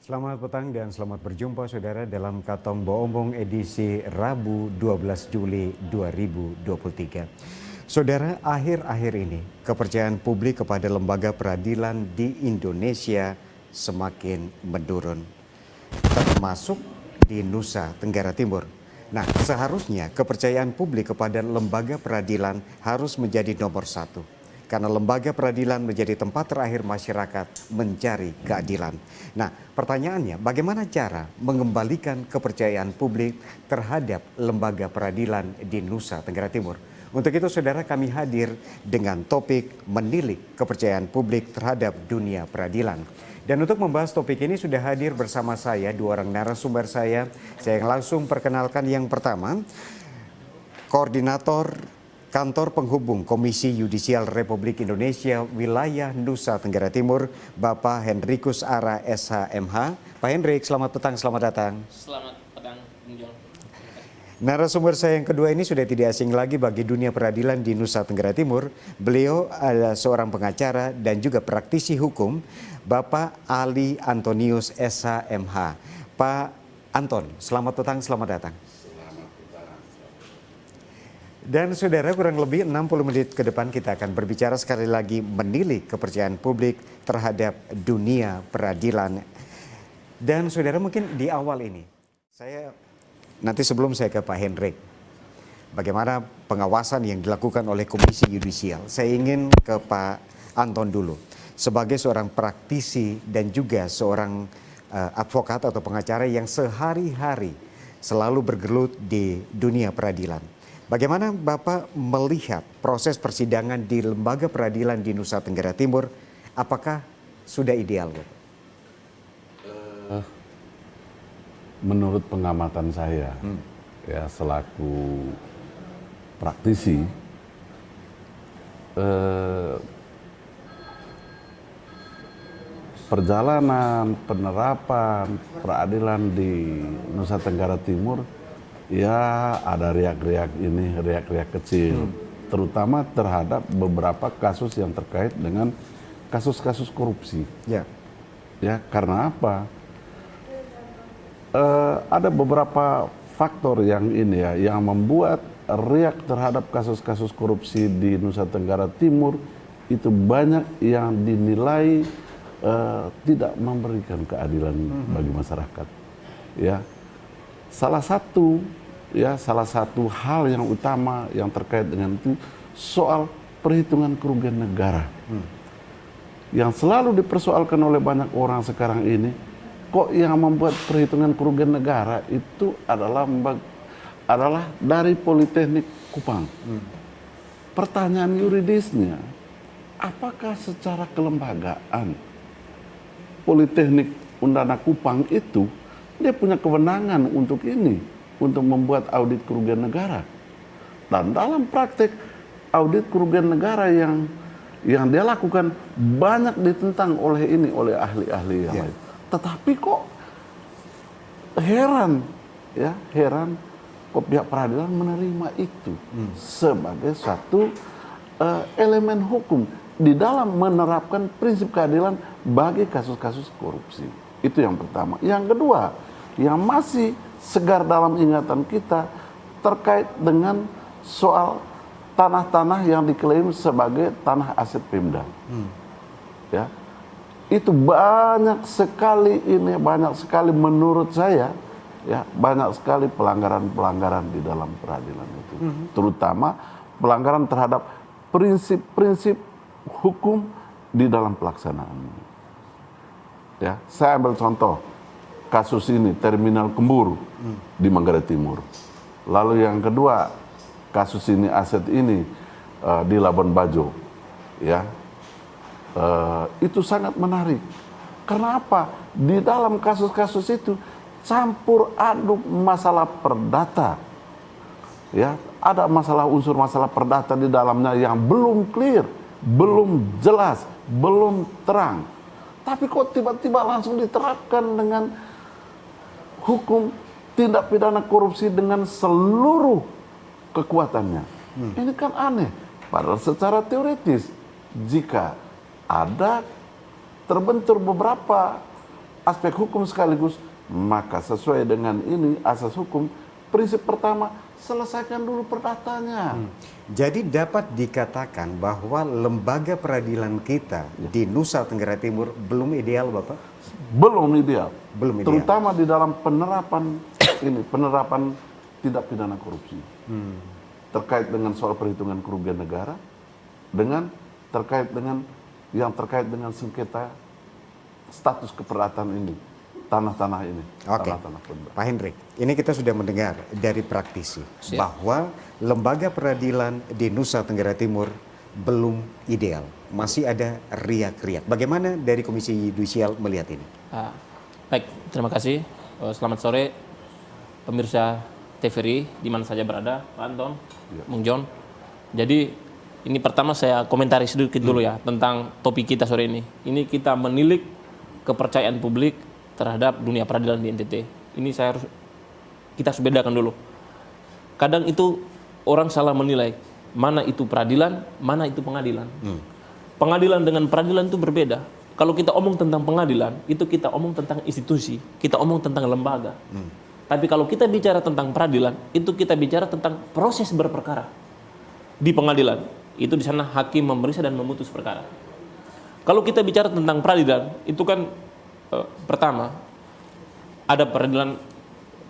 Selamat petang dan selamat berjumpa saudara dalam Katong Boombong edisi Rabu 12 Juli 2023. Saudara, akhir-akhir ini kepercayaan publik kepada lembaga peradilan di Indonesia semakin menurun, termasuk di Nusa Tenggara Timur. Nah, seharusnya kepercayaan publik kepada lembaga peradilan harus menjadi nomor satu. Karena lembaga peradilan menjadi tempat terakhir masyarakat mencari keadilan. Nah, pertanyaannya bagaimana cara mengembalikan kepercayaan publik terhadap lembaga peradilan di Nusa Tenggara Timur? Untuk itu saudara, kami hadir dengan topik menilik kepercayaan publik terhadap dunia peradilan. Dan untuk membahas topik ini sudah hadir bersama saya dua orang narasumber saya. Saya langsung perkenalkan yang pertama, Koordinator Kantor Penghubung Komisi Yudisial Republik Indonesia Wilayah Nusa Tenggara Timur, Bapak Hendrikus Ara SHMH. Pak Hendrik, selamat petang, selamat datang. Selamat petang, Bung Jong. Narasumber saya yang kedua ini sudah tidak asing lagi bagi dunia peradilan di Nusa Tenggara Timur. Beliau adalah seorang pengacara dan juga praktisi hukum, Bapak Ali Antonius SHMH. Pak Anton, selamat petang, selamat datang. Dan saudara, kurang lebih 60 menit ke depan kita akan berbicara sekali lagi menilik kepercayaan publik terhadap dunia peradilan. Dan saudara, mungkin di awal ini, nanti sebelum saya ke Pak Hendrik, bagaimana pengawasan yang dilakukan oleh Komisi Yudisial, saya ingin ke Pak Anton dulu. Sebagai seorang praktisi dan juga seorang advokat atau pengacara yang sehari-hari selalu bergelut di dunia peradilan. Bagaimana Bapak melihat proses persidangan di lembaga peradilan di Nusa Tenggara Timur? Apakah sudah ideal, Bapak? Menurut pengamatan saya, ya selaku praktisi, perjalanan penerapan peradilan di Nusa Tenggara Timur, ya ada riak-riak ini, riak-riak kecil, terutama terhadap beberapa kasus yang terkait dengan kasus-kasus korupsi. Ya, karena apa? Ada beberapa faktor yang ini ya, yang membuat riak terhadap kasus-kasus korupsi di Nusa Tenggara Timur itu banyak yang dinilai tidak memberikan keadilan bagi masyarakat. Ya. Salah satu hal yang utama yang terkait dengan itu soal perhitungan kerugian negara. Yang selalu dipersoalkan oleh banyak orang sekarang ini, kok yang membuat perhitungan kerugian negara itu adalah dari Politeknik Kupang. Pertanyaan yuridisnya, apakah secara kelembagaan Politeknik Undana Kupang itu dia punya kewenangan untuk ini, untuk membuat audit kerugian negara. Dan dalam praktek audit kerugian negara yang dia lakukan banyak ditentang oleh ahli-ahli yang lain. Tetapi kok heran kok pihak peradilan menerima itu sebagai satu elemen hukum di dalam menerapkan prinsip keadilan bagi kasus-kasus korupsi. Itu yang pertama. Yang kedua, yang masih segar dalam ingatan kita terkait dengan soal tanah-tanah yang diklaim sebagai tanah aset Pemda. Ya. Itu banyak sekali menurut saya, ya, banyak sekali pelanggaran-pelanggaran di dalam peradilan itu. Terutama pelanggaran terhadap prinsip-prinsip hukum di dalam pelaksanaannya. Ya, saya ambil contoh kasus ini, Terminal Kembur di Manggarai Timur. Lalu yang kedua, kasus ini, aset ini di Labuan Bajo. Ya, itu sangat menarik. Karena apa? Di dalam kasus-kasus itu campur aduk masalah perdata. Ya, ada unsur masalah perdata di dalamnya yang belum clear, belum jelas, belum terang. Tapi kok tiba-tiba langsung diterapkan dengan hukum tindak pidana korupsi dengan seluruh kekuatannya. Ini kan aneh. Padahal secara teoritis, jika ada terbentur beberapa aspek hukum sekaligus, maka sesuai dengan ini asas hukum, prinsip pertama, selesaikan dulu perdatanya. Jadi dapat dikatakan bahwa lembaga peradilan kita di Nusa Tenggara Timur belum ideal, Bapak? Belum ideal. Belum ideal. Terutama di dalam penerapan penerapan tindak pidana korupsi. Terkait dengan soal perhitungan kerugian negara, terkait dengan sengketa status keperdataan ini, tanah-tanah ini. Oke, Tanah-tanah pemda. Pak Hendrik, ini kita sudah mendengar dari praktisi Siap. bahwa lembaga peradilan di Nusa Tenggara Timur belum ideal, masih ada riak-riak. Bagaimana dari Komisi Yudisial melihat ini? Baik, terima kasih. Selamat sore pemirsa TVRI di mana saja berada, Pak Anton, Bung John. Jadi ini pertama saya komentari sedikit dulu ya tentang topik kita sore ini. Ini kita menilik kepercayaan publik terhadap dunia peradilan di NTT. Ini kita harus bedakan dulu. Kadang itu orang salah menilai mana itu peradilan, mana itu pengadilan. Pengadilan dengan peradilan itu berbeda. Kalau kita omong tentang pengadilan, itu kita omong tentang institusi, kita omong tentang lembaga. Tapi kalau kita bicara tentang peradilan, itu kita bicara tentang proses berperkara. Di pengadilan, itu di sana hakim memeriksa dan memutus perkara. Kalau kita bicara tentang peradilan, itu kan pertama ada peradilan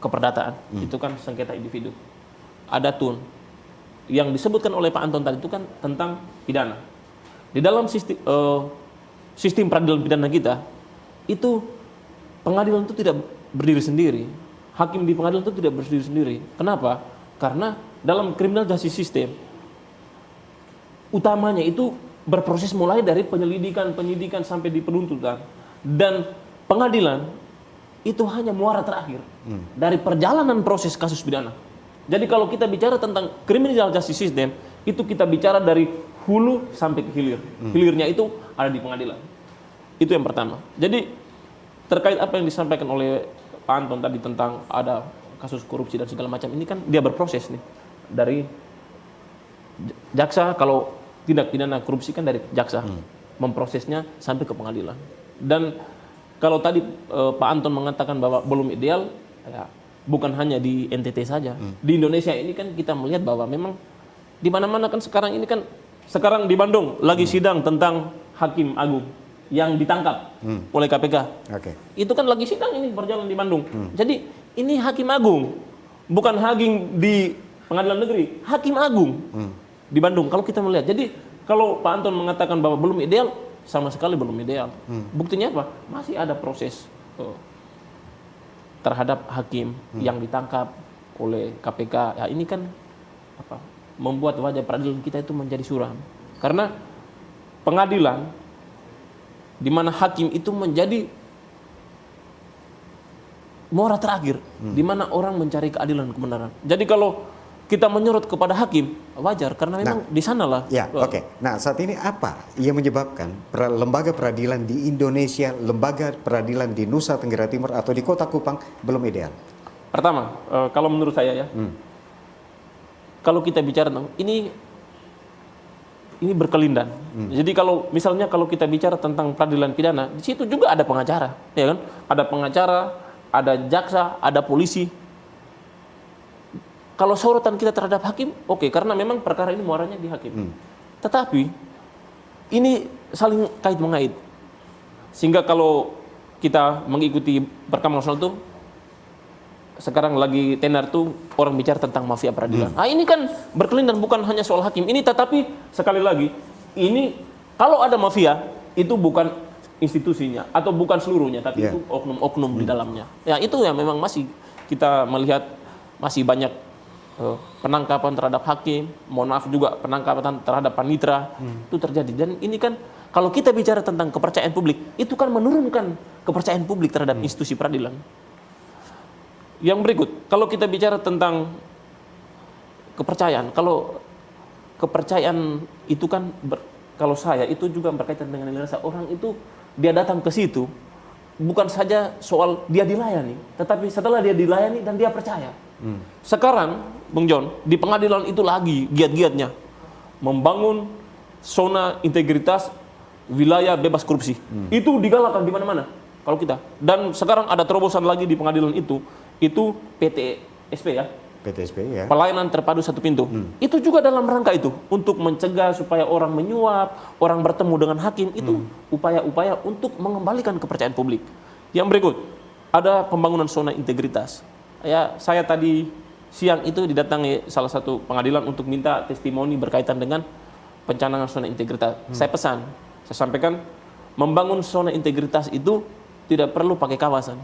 keperdataan, itu kan sengketa individu. Ada TUN. Yang disebutkan oleh Pak Anton tadi itu kan tentang pidana. Di dalam sistem peradilan pidana kita, itu pengadilan itu tidak berdiri sendiri. Hakim di pengadilan itu tidak berdiri sendiri. Kenapa? Karena dalam criminal justice system, utamanya itu berproses mulai dari penyidikan sampai di penuntutan. Dan pengadilan itu hanya muara terakhir dari perjalanan proses kasus pidana. Jadi kalau kita bicara tentang criminal justice system, itu kita bicara dari hulu sampai ke hilir. Hilirnya itu ada di pengadilan. Itu yang pertama. Jadi terkait apa yang disampaikan oleh Pak Anton tadi tentang ada kasus korupsi dan segala macam, ini kan dia berproses nih dari jaksa. Kalau tindak pidana korupsi kan dari jaksa memprosesnya sampai ke pengadilan. Dan kalau tadi Pak Anton mengatakan bahwa belum ideal, ya, bukan hanya di NTT saja. Di Indonesia ini kan kita melihat bahwa memang di mana-mana kan sekarang di Bandung lagi sidang tentang Hakim Agung yang ditangkap oleh KPK. Itu kan lagi sidang ini berjalan di Bandung. Jadi ini Hakim Agung, bukan hakim di pengadilan negeri, Hakim Agung di Bandung. Kalau kita melihat, jadi kalau Pak Anton mengatakan bahwa belum ideal, sama sekali belum ideal. Buktinya apa? Masih ada proses terhadap hakim yang ditangkap oleh KPK. Ya, ini kan membuat wajah peradilan kita itu menjadi suram. Karena pengadilan di mana hakim itu menjadi muara terakhir, di mana orang mencari keadilan kebenaran. Jadi kalau kita menyorot kepada hakim, wajar karena memang di sanalah. Ya, oke. Nah, saat ini apa yang menyebabkan lembaga peradilan di Indonesia, lembaga peradilan di Nusa Tenggara Timur atau di Kota Kupang belum ideal? Pertama, kalau menurut saya ya, kalau kita bicara tentang ini berkelindan. Jadi kalau misalnya kalau kita bicara tentang peradilan pidana, di situ juga ada pengacara, ya kan? Ada pengacara, ada jaksa, ada polisi. Kalau sorotan kita terhadap hakim, oke, karena memang perkara ini muaranya di hakim. Tetapi ini saling kait mengait. Sehingga kalau kita mengikuti perkembangan nasional itu, sekarang lagi tenar tuh orang bicara tentang mafia peradilan. Ini kan berkelindan, bukan hanya soal hakim. Ini tetapi sekali lagi, ini kalau ada mafia itu bukan institusinya atau bukan seluruhnya, tapi itu oknum-oknum di dalamnya. Ya itu yang memang masih kita melihat masih banyak penangkapan terhadap hakim, mohon maaf juga penangkapan terhadap panitera itu terjadi. Dan ini kan kalau kita bicara tentang kepercayaan publik, itu kan menurunkan kepercayaan publik terhadap institusi peradilan. Yang berikut, kalau kita bicara tentang kepercayaan, kalau kepercayaan itu kan kalau saya itu juga berkaitan dengan nilai rasa. Orang itu dia datang ke situ bukan saja soal dia dilayani, tetapi setelah dia dilayani dan dia percaya. Sekarang, Bung John, di pengadilan itu lagi giat-giatnya membangun zona integritas wilayah bebas korupsi. Itu digalakan di mana-mana. Kalau kita, dan sekarang ada terobosan lagi di pengadilan itu PTSP ya, PTSP ya. pelayanan terpadu satu pintu. Itu juga dalam rangka itu untuk mencegah supaya orang menyuap, orang bertemu dengan hakim, itu upaya-upaya untuk mengembalikan kepercayaan publik. Yang berikut, ada pembangunan zona integritas. Ya, saya tadi siang itu didatangi salah satu pengadilan untuk minta testimoni berkaitan dengan pencanangan zona integritas. Saya pesan, saya sampaikan, membangun zona integritas itu tidak perlu pakai kawasan.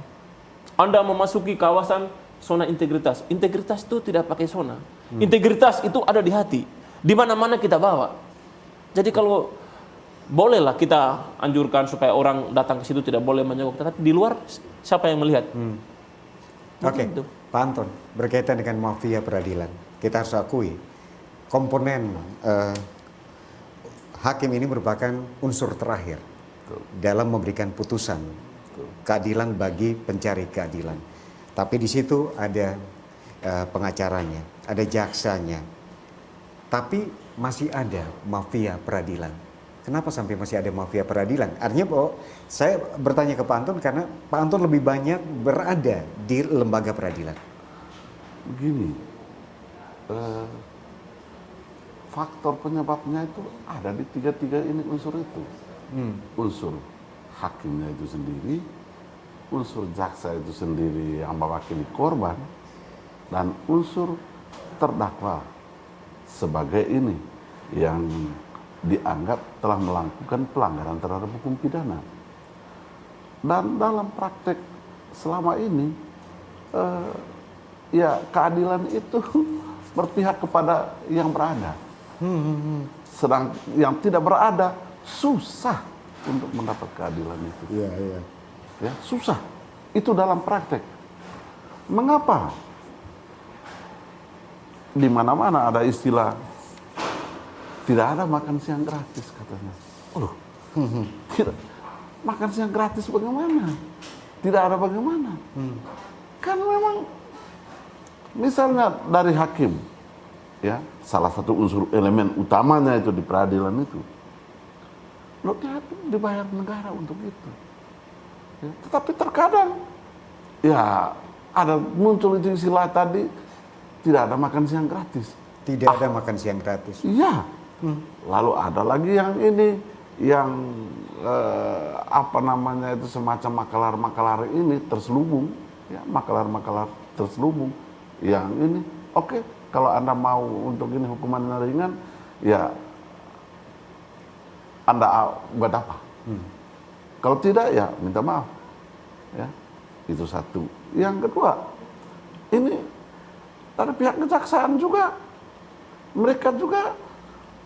Anda memasuki kawasan zona integritas. Integritas itu tidak pakai zona. Integritas itu ada di hati. Di mana-mana kita bawa. Jadi kalau bolehlah kita anjurkan supaya orang datang ke situ tidak boleh menyogok, tetapi di luar siapa yang melihat? Oke, Itu. Pak Anton, berkaitan dengan mafia peradilan, kita harus akui komponen hakim ini merupakan unsur terakhir dalam memberikan putusan keadilan bagi pencari keadilan. Tapi di situ ada pengacaranya, ada jaksanya. Tapi masih ada mafia peradilan. Kenapa sampai masih ada mafia peradilan? Artinya bahwa saya bertanya ke Pak Anton karena Pak Anton lebih banyak berada di lembaga peradilan. Begini, faktor penyebabnya itu ada di tiga-tiga ini unsur itu. Unsur hakimnya itu sendiri, unsur jaksa itu sendiri yang mewakili korban, dan unsur terdakwa sebagai ini yang dianggap telah melakukan pelanggaran terhadap hukum pidana. Dan dalam praktek selama ini, ya keadilan itu berpihak kepada yang berada. Sedang yang tidak berada susah untuk mendapat keadilan itu. Ya, susah. Itu dalam praktek. Mengapa? Di mana-mana ada istilah tidak ada makan siang gratis katanya. Oh, tidak. Makan siang gratis bagaimana? Tidak ada bagaimana? Kan memang misalnya dari hakim, ya salah satu unsur elemen utamanya itu di peradilan itu. Loh, dia dibayar negara untuk itu. Ya, tetapi terkadang ya ada muncul itu istilah tadi tidak ada makan siang gratis. Tidak ada makan siang gratis. Iya. Lalu ada lagi yang ini yang apa namanya itu semacam makalar-makalar ini terselubung, ya makalar-makalar terselubung yang ini. Oke, kalau Anda mau untuk ini hukuman ringan, ya Anda buat apa? Kalau tidak ya minta maaf. Ya, itu satu. Yang kedua, ini dari pihak kejaksaan juga, mereka juga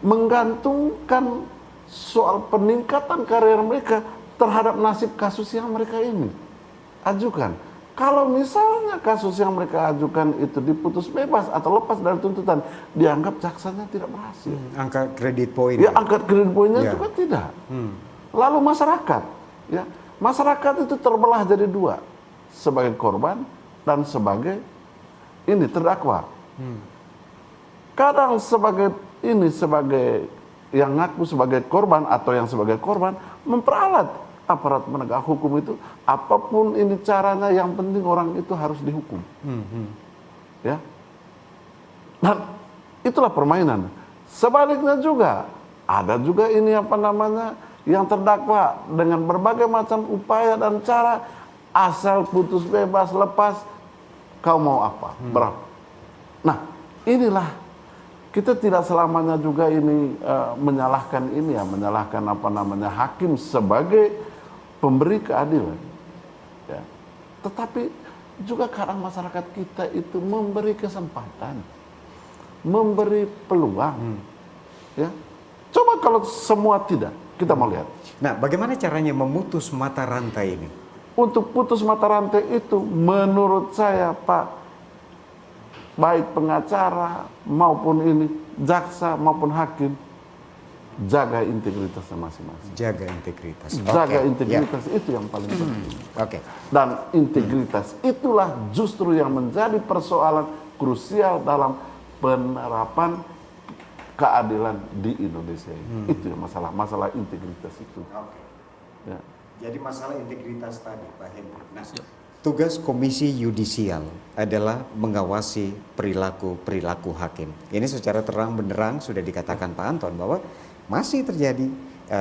menggantungkan soal peningkatan karir mereka terhadap nasib kasus yang mereka ini ajukan. Kalau misalnya kasus yang mereka ajukan itu diputus bebas atau lepas dari tuntutan, dianggap jaksanya tidak berhasil. Angka kredit poin. Ya, angka kredit poinnya Ya. juga tidak. Lalu masyarakat, ya masyarakat itu terbelah jadi dua, sebagai korban dan sebagai ini terdakwa. Kadang sebagai ini sebagai yang ngaku sebagai korban atau yang sebagai korban memperalat aparat penegak hukum itu, apapun ini caranya, yang penting orang itu harus dihukum. Ya. Dan itulah permainan. Sebaliknya juga, ada juga ini apa namanya, yang terdakwa dengan berbagai macam upaya dan cara, asal putus bebas, lepas, kau mau apa, berapa. Nah, inilah kita tidak selamanya juga ini menyalahkan ini ya, menyalahkan apa namanya hakim sebagai pemberi keadilan, ya. Tetapi juga kadang masyarakat kita itu memberi kesempatan, memberi peluang, ya. Coba kalau semua tidak, kita mau lihat. Nah, bagaimana caranya memutus mata rantai ini? Untuk putus mata rantai itu, menurut saya Pak, baik pengacara maupun ini jaksa maupun hakim, jaga integritasnya masing-masing. Jaga integritas. Jaga Oke, integritas itu yang paling penting. Oke. Dan integritas itulah justru yang menjadi persoalan krusial dalam penerapan keadilan di Indonesia ini. Itu yang masalah integritas itu. Ya. Jadi masalah integritas tadi, Pak Hendro. Nah, tugas Komisi Yudisial adalah mengawasi perilaku hakim. Ini secara terang benderang sudah dikatakan Pak Anton bahwa masih terjadi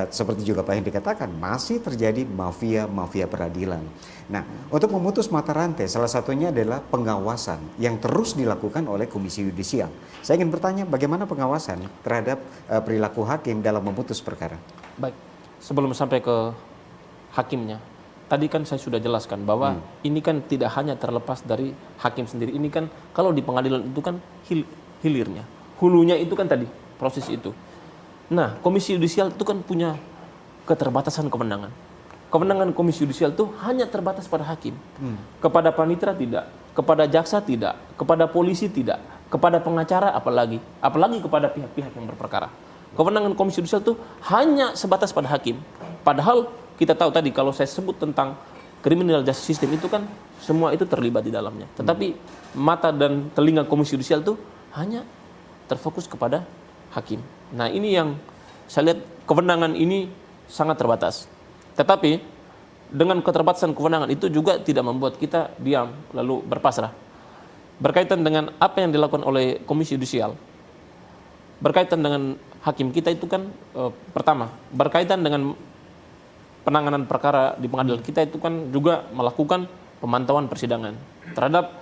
seperti juga Pak Hendro dikatakan masih terjadi mafia peradilan. Nah, untuk memutus mata rantai salah satunya adalah pengawasan yang terus dilakukan oleh Komisi Yudisial. Saya ingin bertanya bagaimana pengawasan terhadap perilaku hakim dalam memutus perkara. Baik, sebelum sampai ke hakimnya, tadi kan saya sudah jelaskan bahwa ini kan tidak hanya terlepas dari hakim sendiri. Ini kan kalau di pengadilan itu kan hilirnya, hulunya itu kan tadi proses itu. Nah, Komisi Yudisial itu kan punya keterbatasan kewenangan. Kewenangan Komisi Yudisial itu hanya terbatas pada hakim. Kepada panitera tidak, kepada jaksa tidak, kepada polisi tidak, kepada pengacara apalagi kepada pihak-pihak yang berperkara. Kewenangan Komisi Yudisial itu hanya sebatas pada hakim. Padahal kita tahu tadi kalau saya sebut tentang criminal justice system itu kan semua itu terlibat di dalamnya. Tetapi mata dan telinga Komisi Yudisial itu hanya terfokus kepada hakim. Nah, ini yang saya lihat kewenangan ini sangat terbatas. Tetapi dengan keterbatasan kewenangan itu juga tidak membuat kita diam lalu berpasrah. Berkaitan dengan apa yang dilakukan oleh Komisi Yudisial, berkaitan dengan hakim kita itu kan pertama, berkaitan dengan penanganan perkara di pengadilan kita itu kan juga melakukan pemantauan persidangan terhadap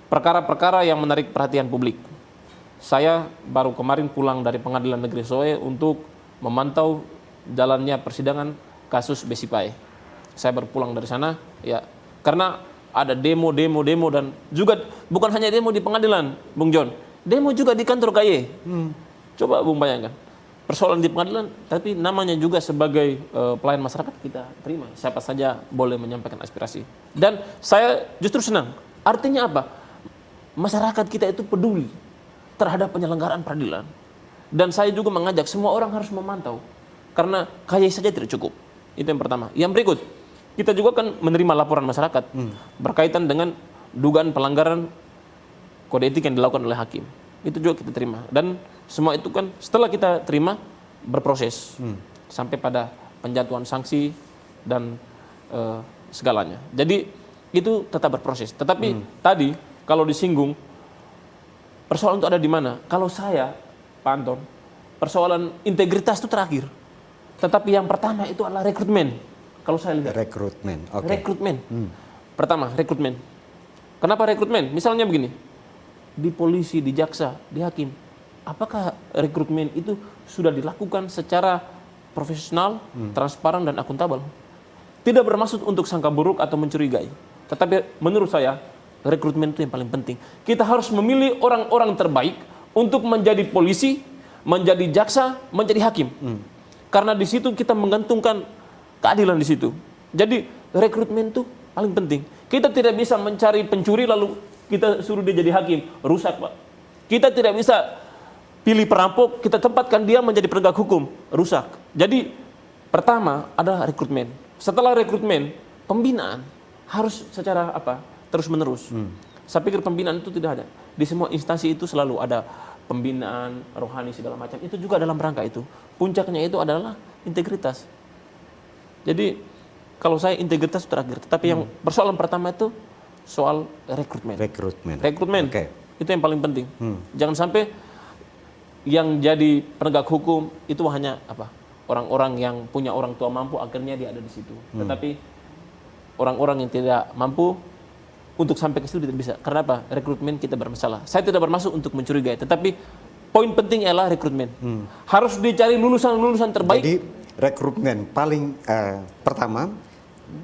perkara-perkara yang menarik perhatian publik. Saya baru kemarin pulang dari Pengadilan Negeri Soe untuk memantau jalannya persidangan kasus Besipae. Saya baru pulang dari sana, ya, karena ada demo dan juga bukan hanya demo di pengadilan, Bung John, demo juga di kantor KY. Coba Bung bayangkan, persoalan di pengadilan, tapi namanya juga sebagai pelayan masyarakat kita terima. Siapa saja boleh menyampaikan aspirasi. Dan saya justru senang. Artinya apa? Masyarakat kita itu peduli terhadap penyelenggaraan peradilan. Dan saya juga mengajak semua orang harus memantau. Karena KY saja tidak cukup. Itu yang pertama. Yang berikut, kita juga kan menerima laporan masyarakat berkaitan dengan dugaan pelanggaran kode etik yang dilakukan oleh hakim. Itu juga kita terima. Dan semua itu kan setelah kita terima berproses sampai pada penjatuhan sanksi dan segalanya. Jadi itu tetap berproses. Tetapi tadi kalau disinggung persoalan itu ada di mana? Kalau saya, Pak Anton, persoalan integritas itu terakhir. Tetapi yang pertama itu adalah rekrutmen. Kalau saya lihat. Rekrutmen, oke. Rekrutmen. Pertama, rekrutmen. Kenapa rekrutmen? Misalnya begini, di polisi, di jaksa, di hakim. Apakah rekrutmen itu sudah dilakukan secara profesional, transparan, dan akuntabel? Tidak bermaksud untuk sangka buruk atau mencurigai. Tetapi menurut saya, rekrutmen itu yang paling penting. Kita harus memilih orang-orang terbaik untuk menjadi polisi, menjadi jaksa, menjadi hakim. Karena di situ kita menggantungkan keadilan di situ. Jadi rekrutmen itu paling penting. Kita tidak bisa mencari pencuri lalu kita suruh dia jadi hakim, rusak, Pak. Kita tidak bisa pilih perampok, kita tempatkan dia menjadi penegak hukum, rusak. Jadi pertama adalah rekrutmen. Setelah rekrutmen, pembinaan harus secara terus menerus. Saya pikir pembinaan itu tidak ada. Di semua instansi itu selalu ada pembinaan rohani segala macam. Itu juga dalam rangka itu. Puncaknya itu adalah integritas. Jadi kalau saya integritas itu terakhir. Tetapi yang persoalan pertama itu soal rekrutmen. Rekrutmen. Okay. Itu yang paling penting. Jangan sampai yang jadi penegak hukum itu hanya orang-orang yang punya orang tua mampu akhirnya dia ada di situ. Tetapi orang-orang yang tidak mampu untuk sampai ke situ tidak bisa. Karena apa? Rekrutmen kita bermasalah. Saya tidak bermaksud untuk mencurigai, tetapi poin penting ialah rekrutmen. Harus dicari lulusan-lulusan terbaik. Jadi rekrutmen paling pertama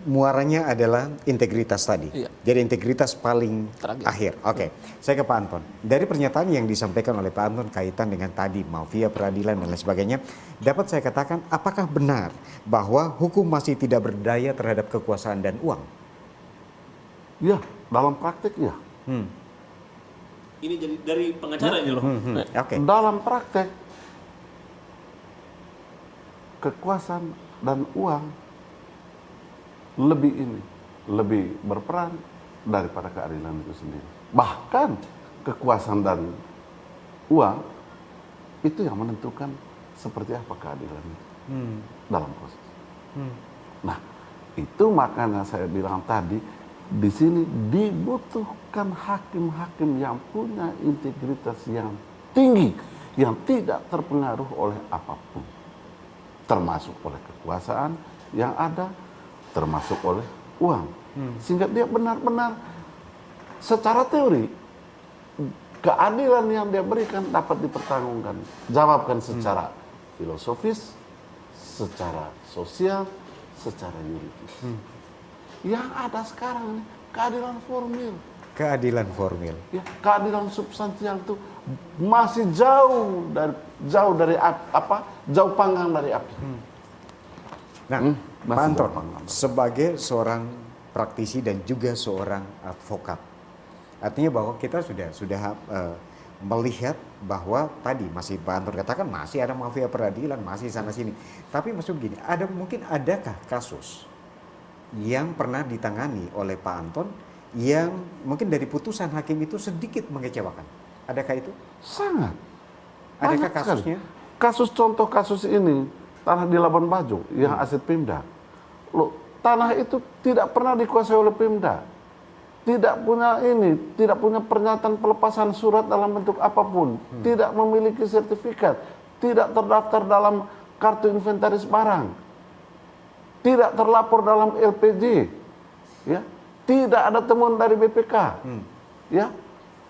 muaranya adalah integritas tadi. Iya. Jadi integritas paling akhir. Oke. Saya ke Pak Anton. Dari pernyataan yang disampaikan oleh Pak Anton kaitan dengan tadi mafia peradilan dan lain sebagainya, dapat saya katakan apakah benar bahwa hukum masih tidak berdaya terhadap kekuasaan dan uang? Ya, dalam praktek ya. Ini jadi dari pengacara ini loh. Oke. Dalam praktek kekuasaan dan uang lebih berperan daripada keadilan itu sendiri. Bahkan kekuasaan dan uang itu yang menentukan seperti apa keadilan itu dalam proses. Nah, Itu makanya saya bilang tadi, di sini dibutuhkan hakim-hakim yang punya integritas yang tinggi, yang tidak terpengaruh oleh apapun, termasuk oleh kekuasaan yang ada, termasuk oleh uang. Sehingga dia benar-benar secara teori, keadilan yang dia berikan dapat dipertanggungan, jawabkan secara filosofis, secara sosial, secara yuridis. Yang ada sekarang ini keadilan formil. Keadilan formil. Ya, keadilan substansial itu masih jauh dari jauh panggang dari api. Nah, Pak Anton, sebagai seorang praktisi dan juga seorang advokat, artinya bahwa kita sudah melihat bahwa tadi masih Pak Anton katakan masih ada mafia peradilan, masih sana sini. Tapi maksud gini, adakah kasus yang pernah ditangani oleh Pak Anton yang mungkin dari putusan hakim itu sedikit mengecewakan? Adakah itu? Sangat. Adakah Banyak kasusnya? Contoh kasus ini, tanah di Labuan Bajo yang aset Pemda. Loh, tanah itu tidak pernah dikuasai oleh Pemda. Tidak punya pernyataan pelepasan surat dalam bentuk apapun, tidak memiliki sertifikat, tidak terdaftar dalam kartu inventaris barang, tidak terlapor dalam LPJ, ya, tidak ada temuan dari BPK, ya,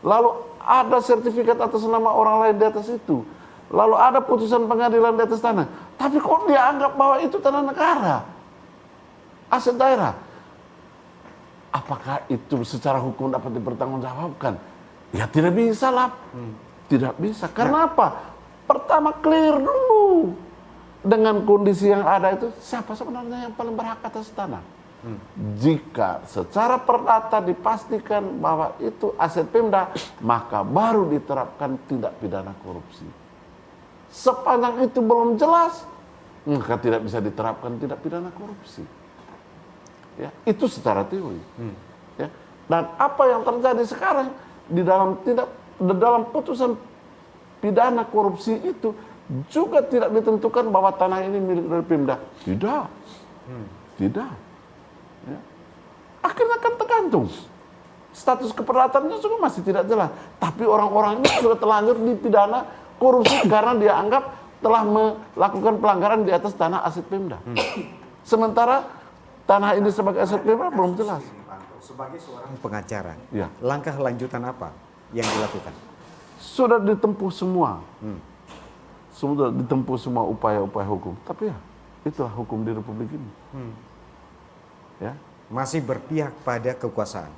lalu ada sertifikat atas nama orang lain di atas itu, lalu ada putusan pengadilan di atas tanah, tapi kok dia anggap bahwa itu tanah negara, aset daerah. Apakah itu secara hukum dapat dipertanggungjawabkan? Ya tidak bisa lah. Tidak bisa. Karena apa? Pertama clear dulu. Dengan kondisi yang ada itu, siapa sebenarnya yang paling berhak atas tanah? Jika secara perdata dipastikan bahwa itu aset Pemda, maka baru diterapkan tindak pidana korupsi. Sepanjang itu belum jelas, maka tidak bisa diterapkan tindak pidana korupsi. Ya, itu secara teori. Ya. Dan apa yang terjadi sekarang di dalam putusan pidana korupsi itu juga tidak ditentukan bahwa tanah ini milik dari Pemda. Tidak. Tidak. Ya. Akhirnya kan tergantung. Status keperdatannya juga masih tidak jelas. Tapi orang-orang ini sudah terlanjur dipidana korupsi karena dia anggap telah melakukan pelanggaran di atas tanah aset Pemda. Sementara tanah ini sebagai aset Pemda belum jelas. Sebagai seorang pengacara, Ya. langkah lanjutan apa yang dilakukan? Sudah ditempuh semua. Sudah ditempuh semua upaya-upaya hukum. Tapi ya, itulah hukum di Republik ini. Ya, Masih berpihak pada kekuasaan.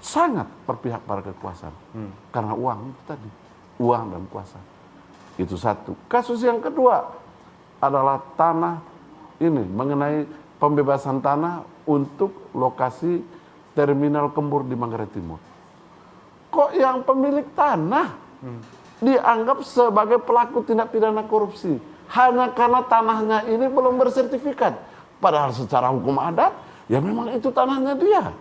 sangat berpihak pada kekuasaan. Karena uang itu tadi. Uang dan kuasa. Itu satu. Kasus yang kedua adalah tanah ini mengenai pembebasan tanah untuk lokasi terminal Kembur di Manggarai Timur. Kok yang pemilik tanah dianggap sebagai pelaku tindak pidana korupsi hanya karena tanahnya ini belum bersertifikat, padahal secara hukum adat ya memang itu tanahnya dia.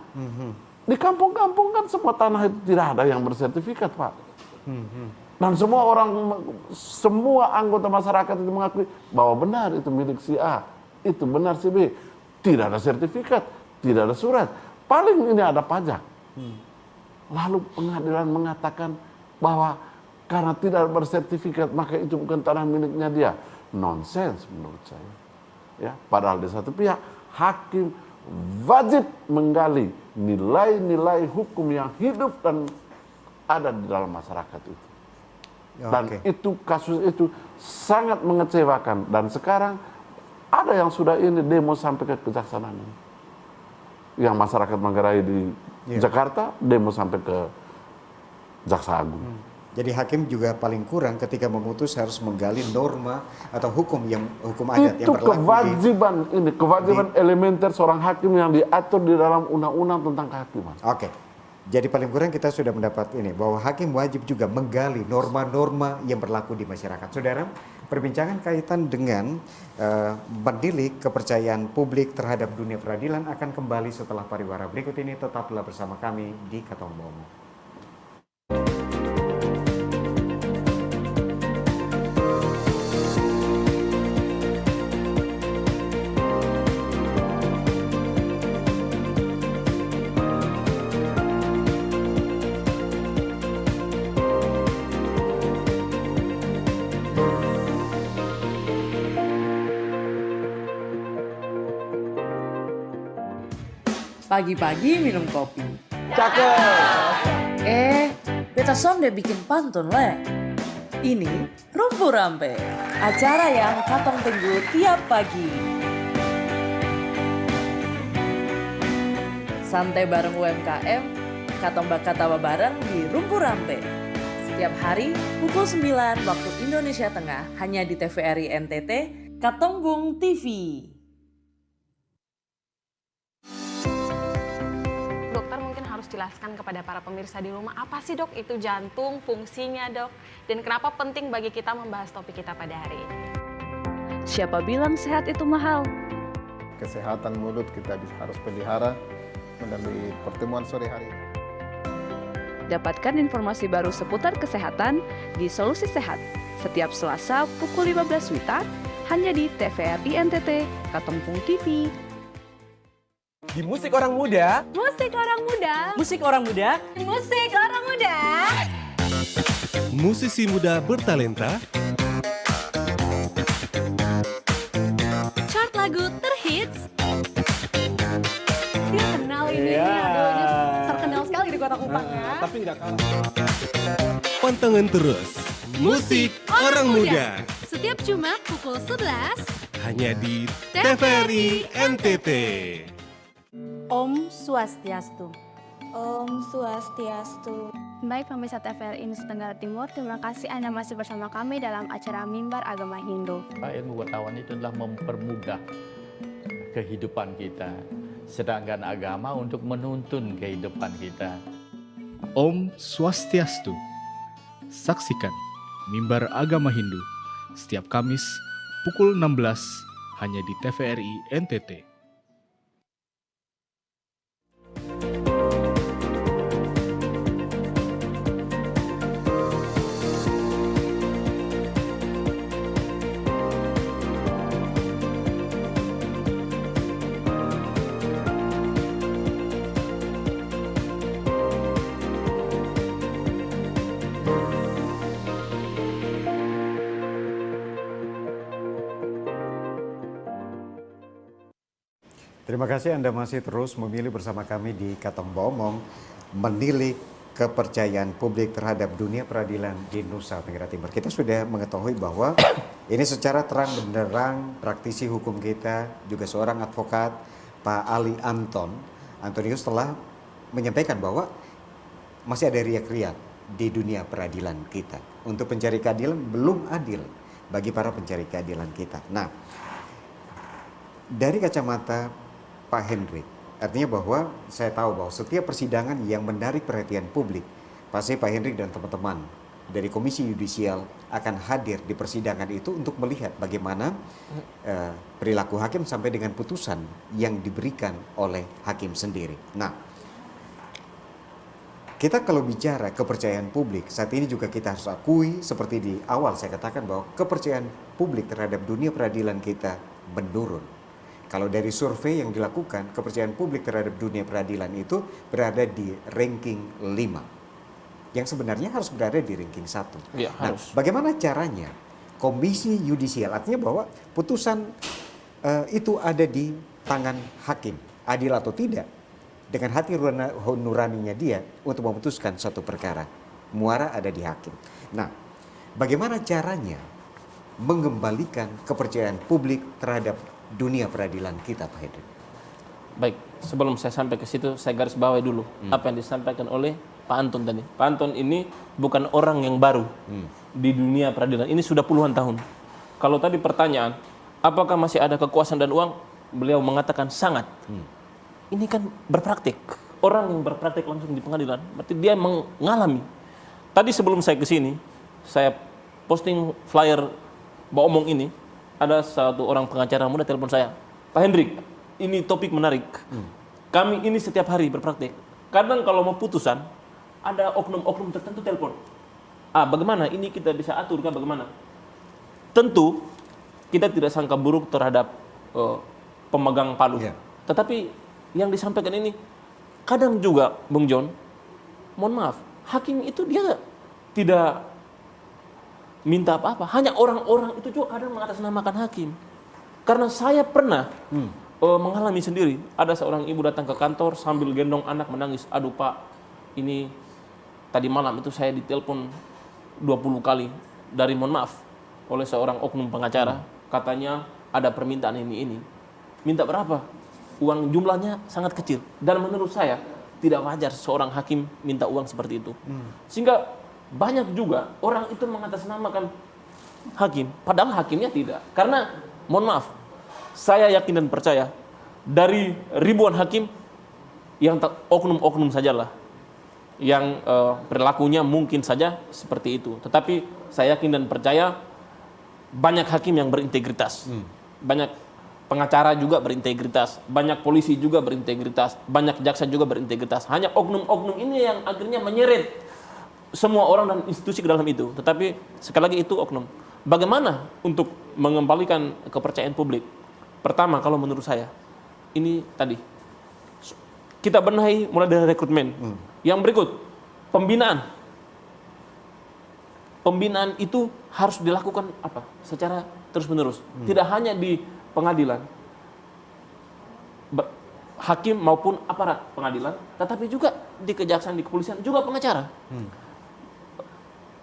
Di kampung-kampung kan semua tanah itu tidak ada yang bersertifikat, Pak. Dan semua anggota masyarakat itu mengakui bahwa benar itu milik si A, itu benar si B. Tidak ada sertifikat, tidak ada surat. Paling ini ada pajak. Lalu pengadilan mengatakan bahwa karena tidak bersertifikat maka itu bukan tanah miliknya dia. Nonsens menurut saya. Ya, padahal di satu pihak hakim wajib menggali nilai-nilai hukum yang hidup dan ada di dalam masyarakat itu. Dan itu kasus itu sangat mengecewakan. Dan sekarang ada yang sudah ini demo sampai ke Kejaksaan Agung. Yang masyarakat Manggarai di Jakarta demo sampai ke Jaksa Agung. Jadi hakim juga paling kurang ketika memutus harus menggali norma atau hukum adat yang Itu berlaku kewajiban elementer seorang hakim yang diatur di dalam undang-undang tentang kehakiman. Oke. Jadi paling kurang kita sudah mendapat ini bahwa hakim wajib juga menggali norma-norma yang berlaku di masyarakat. Saudara, perbincangan kaitan dengan mendilik kepercayaan publik terhadap dunia peradilan akan kembali setelah pariwara berikut ini. Tetaplah bersama kami di Katong Bomo. Pagi-pagi minum kopi. Cakep. Beta sonde bikin pantun le. Ini Rumpu Rampe, acara yang katong tunggu tiap pagi. Santai bareng UMKM, katong bakatawa bareng di Rumpu Rampe. Setiap hari pukul 9 waktu Indonesia Tengah hanya di TVRI NTT, Katongbung TV. Dokter mungkin harus jelaskan kepada para pemirsa di rumah apa sih dok itu jantung, fungsinya dok, dan kenapa penting bagi kita membahas topik kita pada hari ini. Siapa bilang sehat itu mahal? Kesehatan mulut kita harus pelihara melalui pertemuan sore hari ini. Dapatkan informasi baru seputar kesehatan di Solusi Sehat setiap Selasa pukul 15 WITA hanya di TVRI NTT Katongbung TV. Di Musik Orang Muda. Musik Orang Muda. Musik Orang Muda. Musik Orang Muda. Musisi muda bertalenta. Chart lagu terhits. Dia kenal ini. Aduh, terkenal sekali di Kota Kupang ya. Tapi nggak kalah. Pantengin terus Musik Orang Muda. Setiap Jumat pukul 11. Hanya di TVRI NTT. Om Swastiastu. Om Swastiastu. Baik pemirsa TVRI Nusa Tenggara Timur, terima kasih Anda masih bersama kami dalam acara Mimbar Agama Hindu. Ilmu wartawan itu adalah mempermudah kehidupan kita, sedangkan agama untuk menuntun kehidupan kita. Om Swastiastu. Saksikan Mimbar Agama Hindu setiap Kamis pukul 16 hanya di TVRI NTT. Terima kasih Anda masih terus memilih bersama kami di Katong Bomong, menilik kepercayaan publik terhadap dunia peradilan di Nusa Tenggara Timur. Kita sudah mengetahui bahwa ini secara terang benderang praktisi hukum kita, juga seorang advokat, Pak Ali Antonius telah menyampaikan bahwa masih ada riak-riak di dunia peradilan kita. Untuk pencari keadilan belum adil bagi para pencari keadilan kita. Nah, dari kacamata Pak Hendrik, artinya bahwa saya tahu bahwa setiap persidangan yang menarik perhatian publik, pasti Pak Hendrik dan teman-teman dari Komisi Yudisial akan hadir di persidangan itu untuk melihat bagaimana perilaku hakim sampai dengan putusan yang diberikan oleh hakim sendiri. Nah, kita kalau bicara kepercayaan publik, saat ini juga kita harus akui seperti di awal saya katakan bahwa kepercayaan publik terhadap dunia peradilan kita menurun. Kalau dari survei yang dilakukan, kepercayaan publik terhadap dunia peradilan itu berada di ranking 5. Yang sebenarnya harus berada di ranking 1. Ya, nah, harus. bagaimana caranya Komisi Yudisial, artinya bahwa putusan itu ada di tangan hakim, adil atau tidak, dengan hati nuraninya dia untuk memutuskan suatu perkara. Muara ada di hakim. Nah, bagaimana caranya mengembalikan kepercayaan publik terhadap dunia peradilan kita, Pak Hendrik? Baik, sebelum saya sampai ke situ, saya garis bawahi dulu apa yang disampaikan oleh Pak Anton tadi. Pak Anton ini bukan orang yang baru di dunia peradilan. Ini sudah puluhan tahun. Kalau tadi pertanyaan, apakah masih ada kekuasaan dan uang? Beliau mengatakan sangat. Ini kan berpraktik. Orang yang berpraktik langsung di pengadilan, berarti dia mengalami. Tadi sebelum saya ke sini, saya posting flyer Omong ini, ada satu orang pengacara muda telepon saya, Pak Hendrik, ini topik menarik. Kami ini setiap hari berpraktik. Kadang kalau mau putusan, ada oknum-oknum tertentu telepon. Bagaimana ini kita bisa atur kan bagaimana? Tentu kita tidak sangka buruk terhadap pemegang palu. Tetapi yang disampaikan ini kadang juga, Bung John, mohon maaf, hakim itu dia tidak minta apa-apa. Hanya orang-orang itu juga kadang mengatasnamakan hakim. Karena saya pernah mengalami sendiri. Ada seorang ibu datang ke kantor sambil gendong anak menangis. Aduh Pak, ini tadi malam itu saya ditelepon 20 kali dari mohon maaf oleh seorang oknum pengacara. Katanya ada permintaan ini. Minta berapa? Uang jumlahnya sangat kecil. Dan menurut saya tidak wajar seorang hakim minta uang seperti itu. Sehingga banyak juga orang itu mengatasnamakan hakim, padahal hakimnya tidak. Karena mohon maaf, saya yakin dan percaya dari ribuan hakim yang oknum-oknum sajalah yang perilakunya mungkin saja seperti itu. Tetapi saya yakin dan percaya banyak hakim yang berintegritas, banyak pengacara juga berintegritas, banyak polisi juga berintegritas, banyak jaksa juga berintegritas. Hanya oknum-oknum ini yang akhirnya menyeret semua orang dan institusi ke dalam itu. Tetapi sekali lagi itu oknum. Bagaimana untuk mengembalikan kepercayaan publik? Pertama, kalau menurut saya, ini tadi kita benahi mulai dari rekrutmen. Yang berikut, pembinaan. Pembinaan itu harus dilakukan apa? Secara terus-menerus. Tidak hanya di pengadilan, hakim maupun aparat pengadilan, tetapi juga di kejaksaan, di kepolisian, juga pengacara.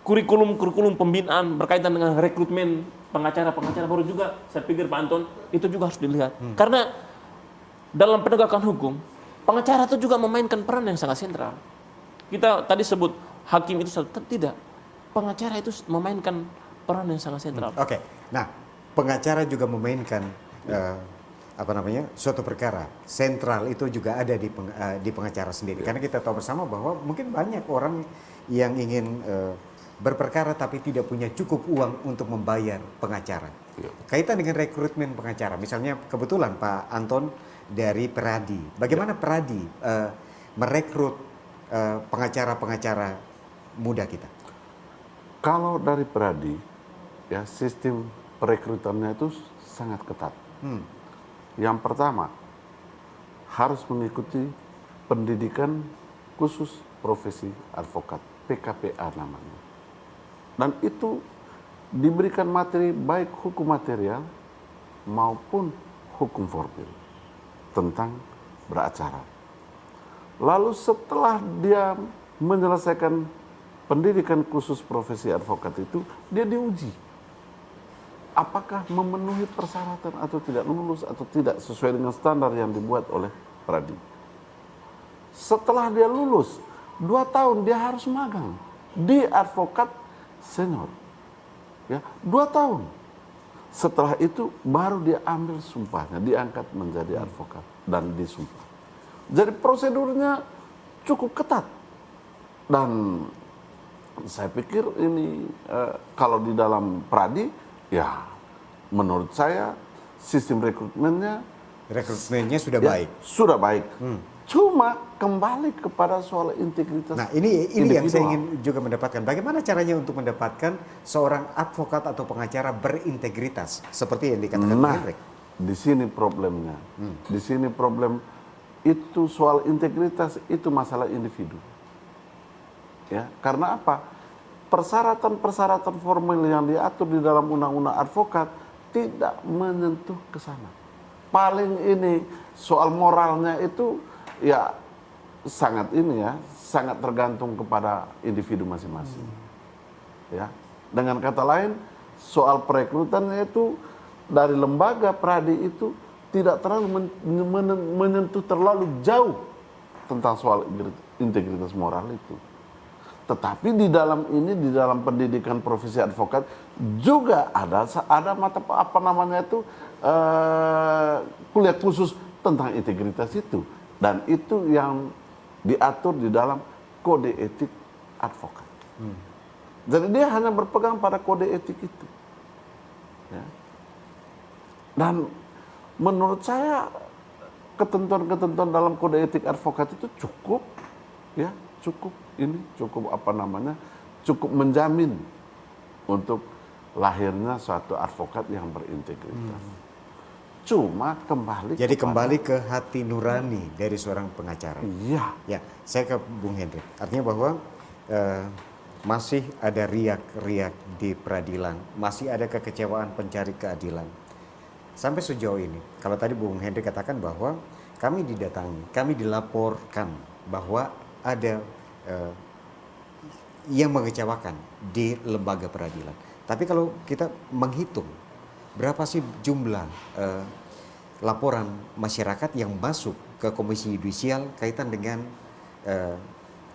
Kurikulum pembinaan berkaitan dengan rekrutmen pengacara-pengacara baru juga, saya pikir Pak Anton, itu juga harus dilihat. Karena dalam penegakan hukum, pengacara itu juga memainkan peran yang sangat sentral. Kita tadi sebut hakim itu tidak. Pengacara itu memainkan peran yang sangat sentral. Oke. Nah, pengacara juga memainkan suatu perkara sentral itu juga ada di pengacara sendiri. Karena kita tahu bersama bahwa mungkin banyak orang yang ingin berperkara tapi tidak punya cukup uang untuk membayar pengacara. Kaitan dengan rekrutmen pengacara, misalnya kebetulan Pak Anton dari Peradi, bagaimana Peradi merekrut pengacara-pengacara muda kita? Kalau dari Peradi, ya sistem perekrutannya itu sangat ketat. Yang pertama, harus mengikuti pendidikan khusus profesi advokat, PKPA namanya. Dan itu diberikan materi baik hukum material maupun hukum formil tentang beracara. Lalu setelah dia menyelesaikan pendidikan khusus profesi advokat itu, dia diuji. Apakah memenuhi persyaratan atau tidak, lulus atau tidak sesuai dengan standar yang dibuat oleh Peradi. Setelah dia lulus, 2 tahun dia harus magang di advokat senior. Ya, 2 tahun. Setelah itu baru dia ambil sumpahnya, diangkat menjadi advokat dan disumpah. Jadi prosedurnya cukup ketat. Dan saya pikir ini kalau di dalam Peradi, ya menurut saya sistem rekrutmennya sudah baik. Sudah baik. Cuma kembali kepada soal integritas. Nah, ini yang saya ingin juga mendapatkan. Bagaimana caranya untuk mendapatkan seorang advokat atau pengacara berintegritas seperti yang dikatakan Pak Hendrik? Di sini problemnya. Di sini problem itu soal integritas itu masalah individu. Ya, karena apa? Persyaratan-persyaratan formal yang diatur di dalam undang-undang advokat tidak menyentuh ke sana. Paling ini soal moralnya itu ya sangat tergantung kepada individu masing-masing. Ya, dengan kata lain, soal perekrutannya itu dari lembaga Peradi itu tidak terlalu menyentuh terlalu jauh tentang soal integritas moral itu. Tetapi di dalam pendidikan profesi advokat juga ada mata kuliah khusus tentang integritas itu. Dan itu yang diatur di dalam kode etik advokat. Jadi dia hanya berpegang pada kode etik itu. Ya. Dan menurut saya ketentuan-ketentuan dalam kode etik advokat itu cukup menjamin untuk lahirnya suatu advokat yang berintegritas. Cuma kembali ke hati nurani dari seorang pengacara. Iya. Ya, saya ke Bung Hendrik. Artinya bahwa masih ada riak-riak di peradilan, masih ada kekecewaan pencari keadilan. sampai sejauh ini, kalau tadi Bung Henry katakan bahwa kami didatangi, kami dilaporkan bahwa ada yang mengecewakan di lembaga peradilan. Tapi kalau kita menghitung berapa sih jumlah laporan masyarakat yang masuk ke Komisi Yudisial kaitan dengan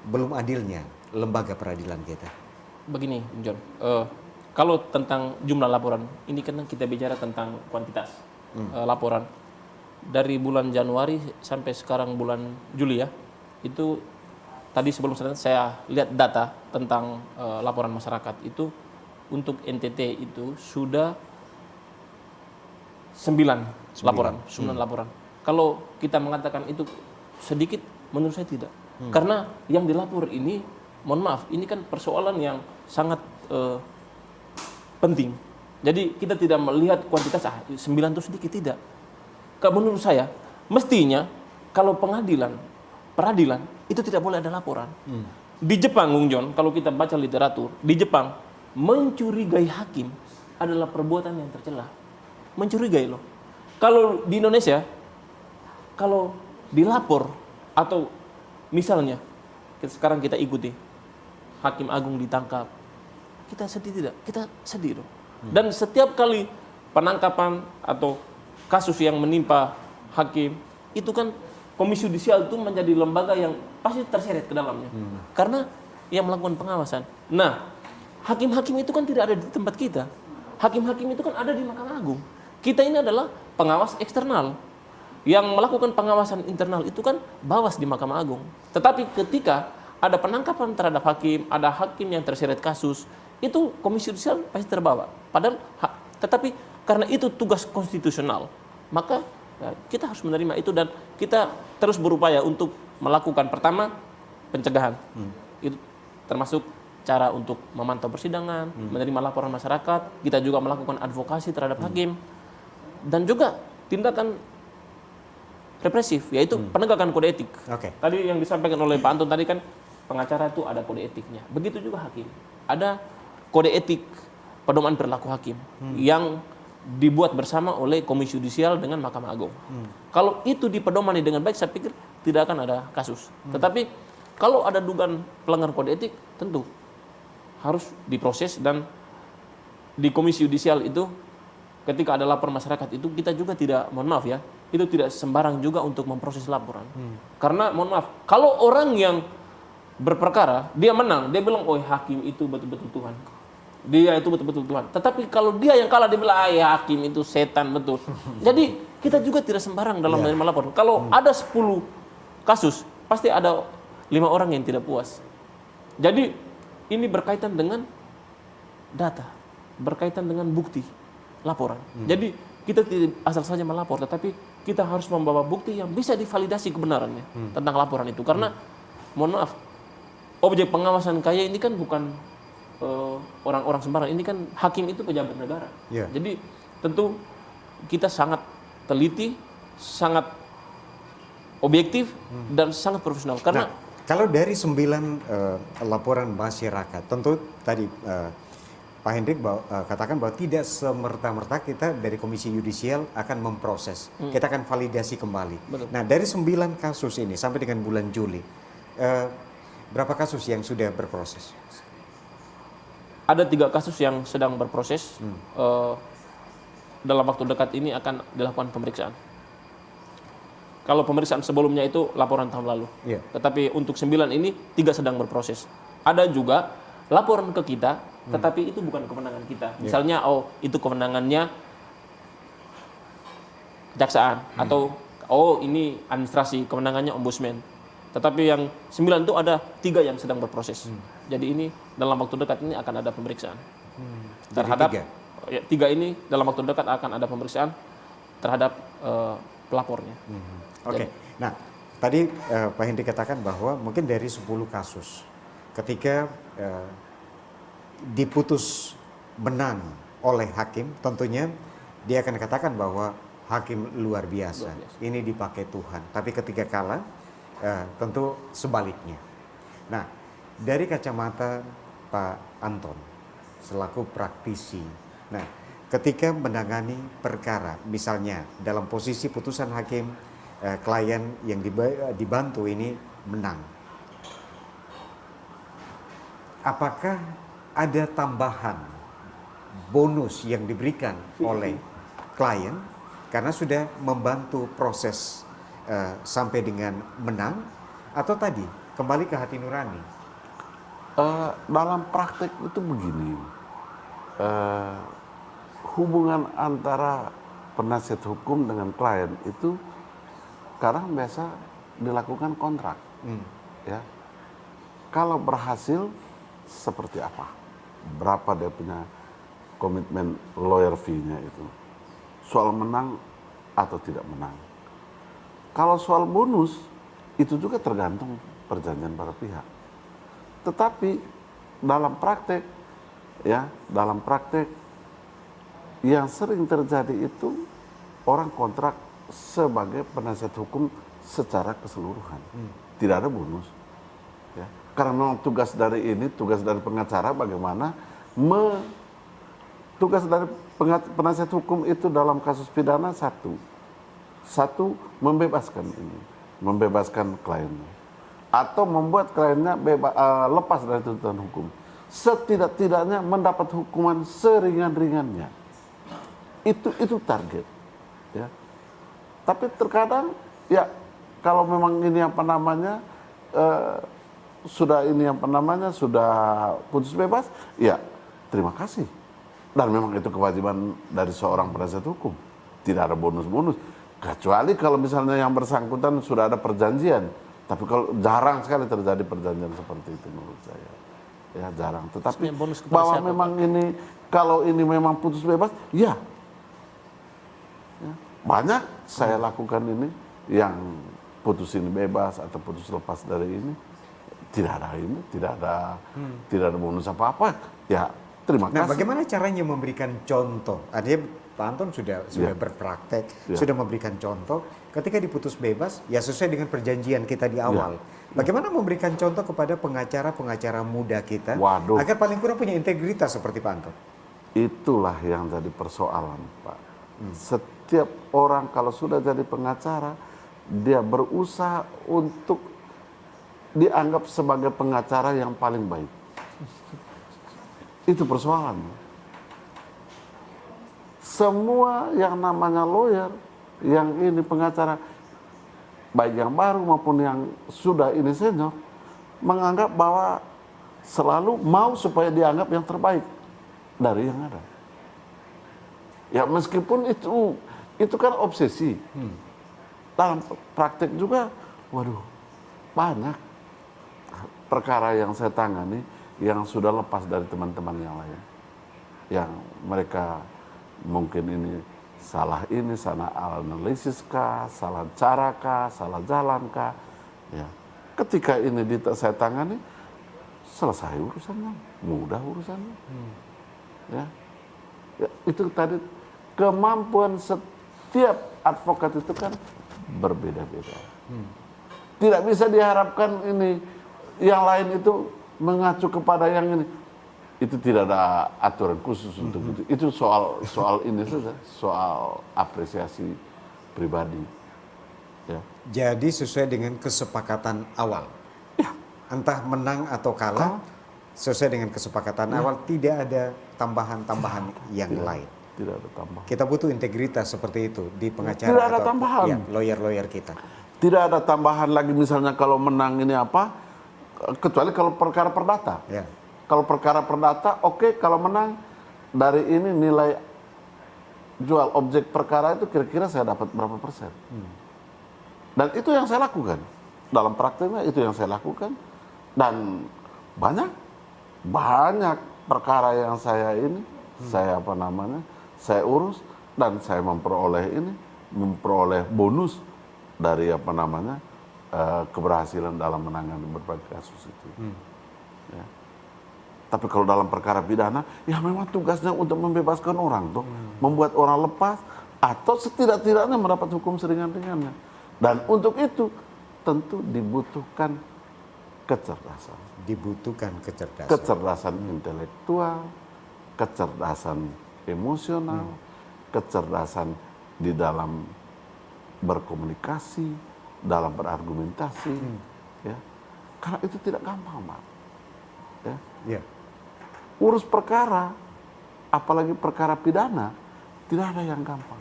belum adilnya lembaga peradilan kita? Begini, John. Kalau tentang jumlah laporan, ini kan kita bicara tentang kuantitas laporan. Dari bulan Januari sampai sekarang bulan Juli ya, itu tadi sebelum saya lihat data tentang laporan masyarakat itu untuk NTT itu sudah 9 laporan. Kalau kita mengatakan itu sedikit, menurut saya tidak. Karena yang dilapor ini, mohon maaf, ini kan persoalan yang sangat penting. Jadi kita tidak melihat kuantitas 9 itu sedikit, tidak. Menurut saya mestinya kalau peradilan itu tidak boleh ada laporan. Di Jepang, Bung John, kalau kita baca literatur, di Jepang mencurigai hakim adalah perbuatan yang tercela. Mencurigai loh. Kalau di Indonesia, kalau dilapor atau misalnya sekarang kita ikuti Hakim Agung ditangkap, kita sedih tidak? Kita sedih loh. Dan setiap kali penangkapan atau kasus yang menimpa hakim, itu kan Komisi Yudisial itu menjadi lembaga yang pasti terseret ke dalamnya. Karena yang melakukan pengawasan. Nah, hakim-hakim itu kan tidak ada di tempat kita. Hakim-hakim itu kan ada di Mahkamah Agung. Kita ini adalah pengawas eksternal. Yang melakukan pengawasan internal itu kan Bawas di Mahkamah Agung. Tetapi ketika ada penangkapan terhadap hakim, ada hakim yang terseret kasus, itu Komisi Yudisial pasti terbawa. Padahal, tetapi karena itu tugas konstitusional, maka ya, kita harus menerima itu dan kita terus berupaya untuk melakukan pertama pencegahan. Itu termasuk cara untuk memantau persidangan, menerima laporan masyarakat, kita juga melakukan advokasi terhadap hakim, dan juga tindakan represif, yaitu penegakan kode etik. Tadi yang disampaikan oleh Pak Anton tadi kan pengacara itu ada kode etiknya. Begitu juga hakim. Ada kode etik pedoman perilaku hakim yang dibuat bersama oleh Komisi Yudisial dengan Mahkamah Agung. Kalau itu dipedomani dengan baik, saya pikir tidak akan ada kasus. Tetapi kalau ada dugaan pelanggaran kode etik, tentu harus diproses, dan di Komisi Yudisial itu ketika ada laporan masyarakat itu kita juga tidak, mohon maaf ya, itu tidak sembarang juga untuk memproses laporan. Karena mohon maaf, kalau orang yang berperkara, dia menang, dia bilang, oh hakim itu betul-betul Tuhan. Dia itu betul-betul Tuhan. Tetapi kalau dia yang kalah, dia bilang, hakim itu setan betul. Jadi kita juga tidak sembarang dalam menerima laporan. Kalau ada 10 kasus, pasti ada 5 orang yang tidak puas. Jadi ini berkaitan dengan data, berkaitan dengan bukti laporan. Jadi kita tidak asal saja melapor, tetapi kita harus membawa bukti yang bisa divalidasi kebenarannya tentang laporan itu. Karena mohon maaf, objek pengawasan kaya ini kan bukan orang-orang sembarang. Ini kan hakim itu pejabat negara. Jadi tentu kita sangat teliti, sangat objektif, dan sangat profesional. Karena kalau dari 9 laporan masyarakat, tentu tadi Pak Hendrik katakan bahwa tidak semerta-merta kita dari Komisi Yudisial akan memproses. Kita akan validasi kembali. Nah, dari 9 kasus ini sampai dengan bulan Juli, berapa kasus yang sudah berproses? Ada 3 kasus yang sedang berproses. Dalam waktu dekat ini akan dilakukan pemeriksaan. Kalau pemeriksaan sebelumnya itu laporan tahun lalu. Tetapi untuk 9 ini 3 sedang berproses. Ada juga laporan ke kita, tetapi itu bukan kewenangan kita. Misalnya, itu kewenangannya kejaksaan, atau ini administrasi, kewenangannya ombudsman. Tetapi yang 9 itu ada 3 yang sedang berproses. Jadi ini dalam waktu dekat ini akan ada pemeriksaan terhadap 3 ini dalam waktu dekat akan ada pemeriksaan terhadap pelapornya. Nah, tadi Pak Hendrik katakan bahwa mungkin dari 10 kasus ketika diputus menang oleh hakim, tentunya dia akan katakan bahwa hakim luar biasa. Ini dipakai Tuhan. Tapi ketika kalah, tentu sebaliknya. Nah, dari kacamata Pak Anton selaku praktisi, nah ketika menangani perkara, misalnya dalam posisi putusan hakim, klien yang dibantu ini menang, apakah ada tambahan bonus yang diberikan oleh klien karena sudah membantu proses sampai dengan menang, atau tadi kembali ke hati nurani? Dalam praktek itu begini, hubungan antara penasihat hukum dengan klien itu kadang biasa dilakukan kontrak, ya. Kalau berhasil seperti apa, berapa dia punya komitmen lawyer fee-nya itu, soal menang atau tidak menang. Kalau soal bonus itu juga tergantung perjanjian para pihak. Tetapi dalam praktek, ya, dalam praktek yang sering terjadi itu orang kontrak sebagai penasihat hukum secara keseluruhan, tidak ada bonus. Ya. Karena memang tugas dari pengacara bagaimana tugas dari penasihat hukum itu dalam kasus pidana satu membebaskan kliennya, atau membuat kliennya lepas dari tuntutan hukum, setidak-tidaknya mendapat hukuman seringan-ringannya. Itu target, ya. Tapi terkadang ya kalau memang ini sudah putus bebas, ya terima kasih. Dan memang itu kewajiban dari seorang penasihat hukum. Tidak ada bonus-bonus. Kecuali kalau misalnya yang bersangkutan sudah ada perjanjian. Tapi kalau jarang sekali terjadi perjanjian seperti itu menurut saya. Ya jarang. Tetapi bahwa siapa, memang ini, kalau ini memang putus bebas, ya. Banyak saya lakukan ini yang putus ini bebas atau putus lepas dari ini. Tidak ada bonus apa-apa. Ya. Terima kasih. Nah, bagaimana caranya memberikan contoh? Artinya Pak Anton sudah berpraktek, sudah memberikan contoh. Ketika diputus bebas, ya sesuai dengan perjanjian kita di awal. Bagaimana memberikan contoh kepada pengacara-pengacara muda kita, agar paling kurang punya integritas seperti Pak Anton? Itulah yang jadi persoalan, Pak. Setiap orang kalau sudah jadi pengacara, dia berusaha untuk dianggap sebagai pengacara yang paling baik. Itu persoalan. Semua yang namanya lawyer, yang ini pengacara, baik yang baru maupun yang sudah ini senior, menganggap bahwa selalu mau supaya dianggap yang terbaik dari yang ada. Ya meskipun itu kan obsesi. Dalam praktek juga, banyak perkara yang saya tangani yang sudah lepas dari teman-teman yang lain, yang mereka mungkin ini salah analisis kah, salah cara kah, salah jalan kah, ya. Ketika ini saya tangani, selesai urusannya, mudah urusannya, ya. Itu tadi kemampuan setiap advokat itu kan berbeda-beda. Tidak bisa diharapkan ini yang lain itu mengacu kepada yang ini. Itu tidak ada aturan khusus untuk itu. Itu soal ini saja, soal apresiasi pribadi. Ya. Jadi sesuai dengan kesepakatan awal. Ya. Entah menang atau kalah, sesuai dengan kesepakatan awal, tidak ada tambahan-tambahan yang lain. Tidak ada tambahan. Kita butuh integritas seperti itu di pengacara tidak ada atau tambahan. Ya, lawyer-lawyer kita. Tidak ada tambahan lagi, misalnya kalau menang ini apa, kecuali kalau perkara perdata. Ya. Kalau perkara perdata, oke, kalau menang dari ini nilai jual objek perkara itu kira-kira saya dapat berapa persen. Dan itu yang saya lakukan. Dalam prakteknya itu yang saya lakukan. Dan banyak perkara yang saya ini, saya urus, dan saya memperoleh bonus dari keberhasilan dalam menangani berbagai kasus itu. Ya. Tapi kalau dalam perkara pidana, ya memang tugasnya untuk membebaskan orang tuh, membuat orang lepas atau setidak-tidaknya mendapat hukum seringan-ringannya. Dan untuk itu tentu dibutuhkan kecerdasan. Dibutuhkan kecerdasan. Kecerdasan intelektual, kecerdasan emosional, kecerdasan di dalam berkomunikasi, dalam berargumentasi, ya. Karena itu tidak gampang, Pak. Ya. Yeah. Urus perkara, apalagi perkara pidana, tidak ada yang gampang.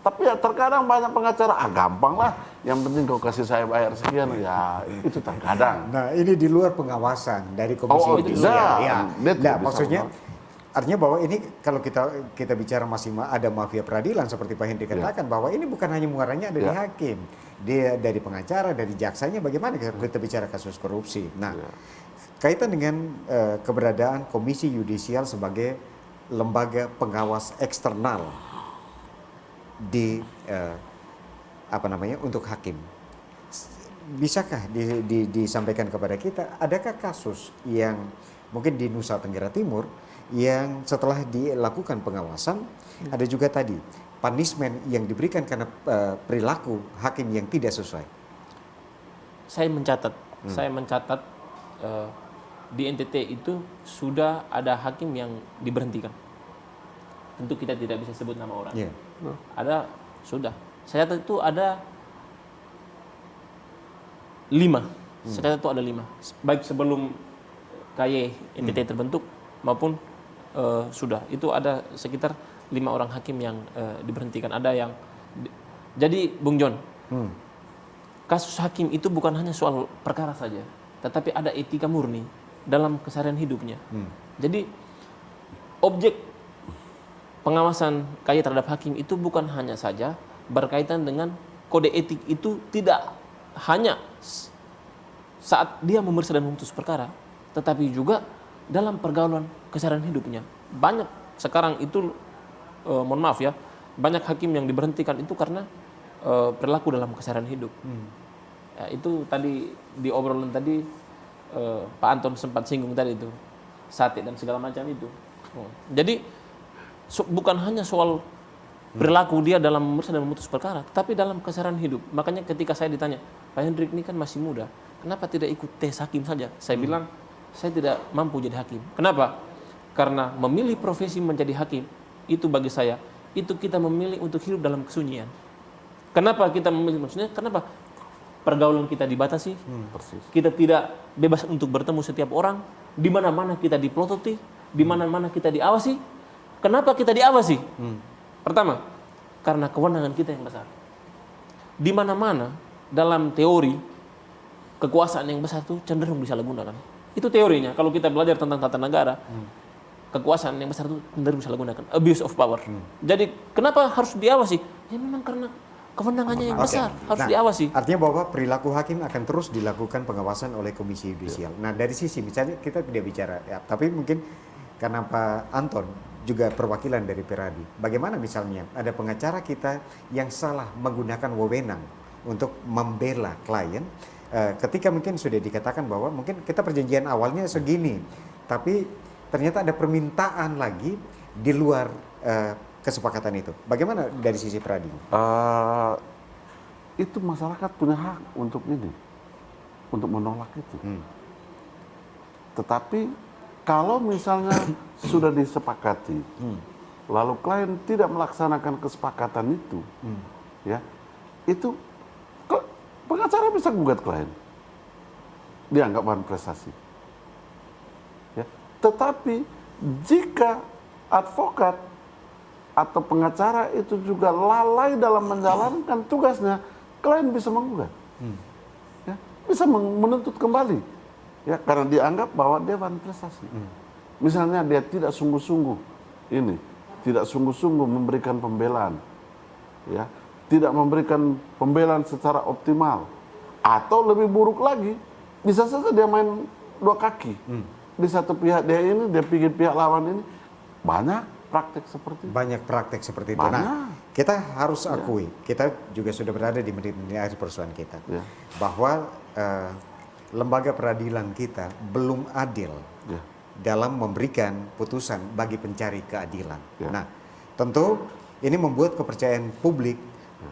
Tapi ya terkadang banyak pengacara, gampang lah, yang penting kau kasih saya bayar sekian, ya itu terkadang. Nah ini di luar pengawasan dari Komisi Yudisial. Ya. Nah, maksudnya artinya bahwa ini kalau kita bicara masih ada mafia peradilan seperti Pak Hendri katakan, bahwa ini bukan hanya muaranya ada di hakim, dia dari pengacara, dari jaksanya, bagaimana kita bicara kasus korupsi. Nah, kaitan dengan keberadaan Komisi Yudisial sebagai lembaga pengawas eksternal di untuk hakim, bisakah disampaikan kepada kita, adakah kasus yang mungkin di Nusa Tenggara Timur yang setelah dilakukan pengawasan ada juga tadi punishment yang diberikan karena perilaku hakim yang tidak sesuai? Saya mencatat di NTT itu sudah ada hakim yang diberhentikan. Tentu kita tidak bisa sebut nama orang. Yeah. Ada sudah. Saya catat itu ada 5. Saya catat itu ada 5. Baik sebelum KY NTT terbentuk maupun sudah. Itu ada sekitar 5 orang hakim yang diberhentikan. Ada yang jadi Bung John. Kasus hakim itu bukan hanya soal perkara saja, tetapi ada etika murni dalam keseharian hidupnya. Jadi objek pengawasan KY terhadap hakim itu bukan hanya saja berkaitan dengan kode etik, itu tidak hanya saat dia memeriksa dan memutus perkara, tetapi juga dalam pergaulan keseharian hidupnya. Banyak sekarang itu, mohon maaf ya, banyak hakim yang diberhentikan itu karena perilaku dalam keseharian hidup. Ya, itu tadi di obrolan tadi Pak Anton sempat singgung tadi itu, sate dan segala macam itu. Jadi bukan hanya soal perilaku dia dalam memeriksa dan memutus perkara, tetapi dalam keseharian hidup. Makanya ketika saya ditanya, Pak Hendrik ini kan masih muda, kenapa tidak ikut tes hakim saja? Saya bilang, saya tidak mampu jadi hakim. Kenapa? Karena memilih profesi menjadi hakim, itu bagi saya, itu kita memilih untuk hidup dalam kesunyian. Kenapa kita memilih maksudnya? Kenapa? Pergaulan kita dibatasi, kita tidak bebas untuk bertemu setiap orang, di mana-mana kita diplototi, di mana-mana kita diawasi. Kenapa kita diawasi? Pertama, karena kewenangan kita yang besar. Di mana-mana dalam teori kekuasaan yang besar itu cenderung disalahgunakan. Itu teorinya. Kalau kita belajar tentang tata negara, kekuasaan yang besar itu cenderung disalahgunakan. Abuse of power. Jadi kenapa harus diawasi? Ya memang karena kewenangannya yang besar, harus diawasi. Artinya bahwa perilaku hakim akan terus dilakukan pengawasan oleh Komisi Yudisial. Nah dari sisi misalnya kita tidak bicara, ya, tapi mungkin karena Pak Anton juga perwakilan dari Peradi. Bagaimana misalnya ada pengacara kita yang salah menggunakan wewenang untuk membela klien, ketika mungkin sudah dikatakan bahwa mungkin kita perjanjian awalnya segini, tapi ternyata ada permintaan lagi di luar kesepakatan itu. Bagaimana dari sisi Peradi? Itu masyarakat punya hak untuk ini, untuk menolak itu. Tetapi kalau misalnya sudah disepakati, lalu klien tidak melaksanakan kesepakatan itu, ya, itu pengacara bisa gugat klien, dianggap bahan prestasi. Ya. Tetapi jika advokat atau pengacara itu juga lalai dalam menjalankan tugasnya, klien bisa menggugat, ya, bisa menuntut kembali. Ya, karena dianggap bahwa dia bahan prestasi. Misalnya dia tidak sungguh-sungguh tidak sungguh-sungguh memberikan pembelaan, ya, tidak memberikan pembelaan secara optimal, atau lebih buruk lagi, bisa saja dia main dua kaki. Di satu pihak dia ini, dia pikir pihak lawan ini. Banyak praktek seperti itu. Banyak praktek seperti itu. Nah, kita harus akui, kita juga sudah berada di menit-menit akhir persoalan kita, bahwa lembaga peradilan kita belum adil dalam memberikan putusan bagi pencari keadilan. Nah, tentu ini membuat kepercayaan publik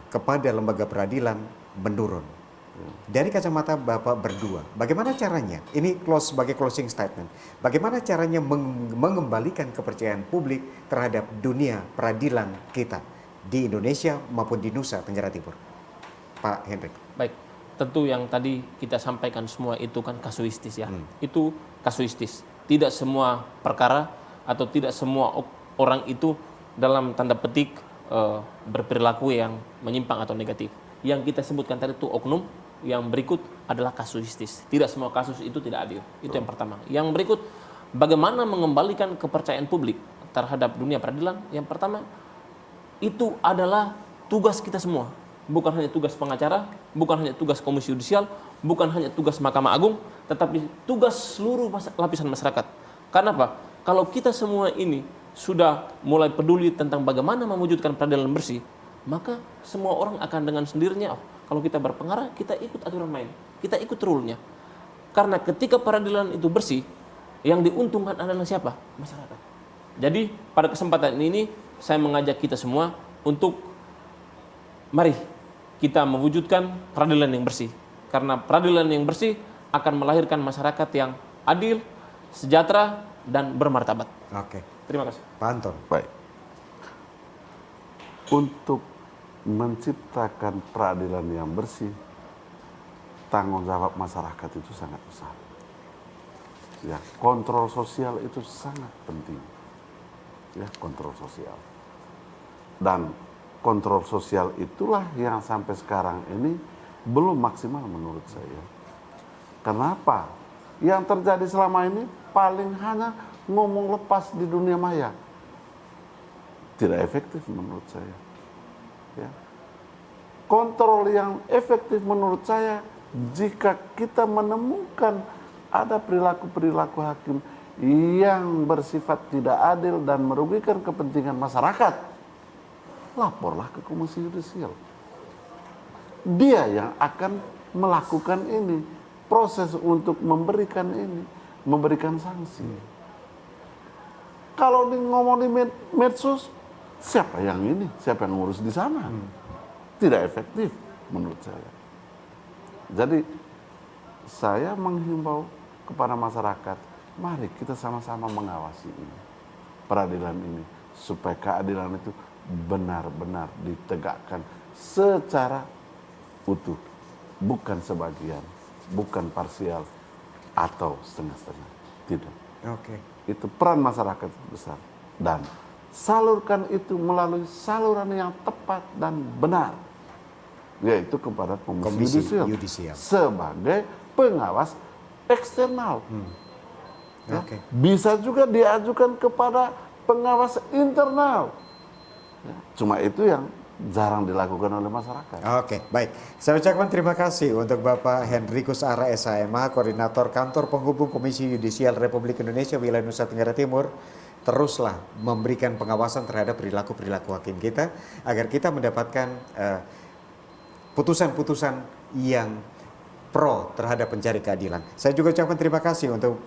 kepada lembaga peradilan menurun. Dari kacamata Bapak berdua, bagaimana caranya? Ini sebagai closing statement. Bagaimana caranya mengembalikan kepercayaan publik terhadap dunia peradilan kita di Indonesia maupun di Nusa Tenggara Timur? Pak Hendrik. Baik, tentu yang tadi kita sampaikan semua itu kan kasuistis ya. Itu kasuistis. Tidak semua perkara atau tidak semua orang itu dalam tanda petik berperilaku yang menyimpang atau negatif. Yang kita sebutkan tadi itu oknum, yang berikut adalah kasuistis. Tidak semua kasus itu tidak adil. Itu yang pertama. Yang berikut, bagaimana mengembalikan kepercayaan publik terhadap dunia peradilan? Yang pertama, itu adalah tugas kita semua. Bukan hanya tugas pengacara, bukan hanya tugas Komisi Yudisial, bukan hanya tugas Mahkamah Agung, tetapi tugas seluruh lapisan masyarakat. Karena apa? Kalau kita semua ini sudah mulai peduli tentang bagaimana mewujudkan peradilan bersih, maka semua orang akan dengan sendirinya, kalau kita berpengaruh, kita ikut aturan main, kita ikut rule-nya. Karena ketika peradilan itu bersih, yang diuntungkan adalah siapa? Masyarakat. Jadi pada kesempatan ini saya mengajak kita semua untuk mari kita mewujudkan peradilan yang bersih. Karena peradilan yang bersih akan melahirkan masyarakat yang adil, sejahtera, dan bermartabat. Oke. Terima kasih. Pak Anton. Baik. Untuk menciptakan peradilan yang bersih, tanggung jawab masyarakat itu sangat besar. Ya, kontrol sosial itu sangat penting. Ya, kontrol sosial. Dan kontrol sosial itulah yang sampai sekarang ini belum maksimal menurut saya. Kenapa? Yang terjadi selama ini paling hanya ngomong lepas di dunia maya. Tidak efektif menurut saya. Ya. Kontrol yang efektif menurut saya jika kita menemukan ada perilaku-perilaku hakim yang bersifat tidak adil dan merugikan kepentingan masyarakat, laporlah ke Komisi Yudisial. Dia yang akan melakukan ini, proses untuk memberikan ini, memberikan sanksi. Kalau ngomong di medsos, siapa yang ini? Siapa yang ngurus di sana? Tidak efektif menurut saya. Jadi saya menghimbau kepada masyarakat, mari kita sama-sama mengawasi ini, peradilan ini, supaya keadilan itu benar-benar ditegakkan secara utuh, bukan sebagian, bukan parsial atau setengah-setengah. Tidak. Oke. Itu peran masyarakat itu besar. Dan salurkan itu melalui saluran yang tepat dan benar, yaitu kepada Komisi Yudisial sebagai pengawas eksternal. Ya. Bisa juga diajukan kepada pengawas internal. Ya. Cuma itu yang jarang dilakukan oleh masyarakat. Oke, baik. Saya ucapkan terima kasih untuk Bapak Hendrikus Ara SHMH, Koordinator Kantor Penghubung Komisi Yudisial Republik Indonesia Wilayah Nusa Tenggara Timur. Teruslah memberikan pengawasan terhadap perilaku-perilaku hakim kita agar kita mendapatkan putusan-putusan yang pro terhadap pencari keadilan. Saya juga ucapkan terima kasih untuk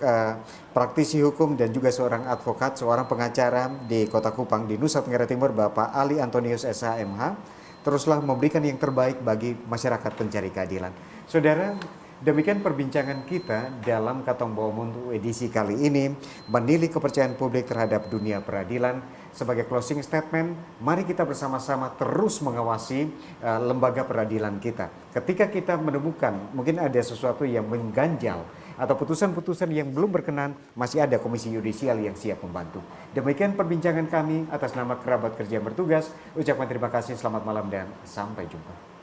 praktisi hukum dan juga seorang advokat, seorang pengacara di Kota Kupang di Nusa Tenggara Timur, Bapak Ali Antonius SHMH. Teruslah memberikan yang terbaik bagi masyarakat pencari keadilan. Saudara, demikian perbincangan kita dalam Katong Baomun edisi kali ini, menilai kepercayaan publik terhadap dunia peradilan. Sebagai closing statement, mari kita bersama-sama terus mengawasi lembaga peradilan kita. Ketika kita menemukan mungkin ada sesuatu yang mengganjal atau putusan-putusan yang belum berkenan, masih ada Komisi Yudisial yang siap membantu. Demikian perbincangan kami atas nama kerabat kerja yang bertugas. Ucapkan terima kasih, selamat malam dan sampai jumpa.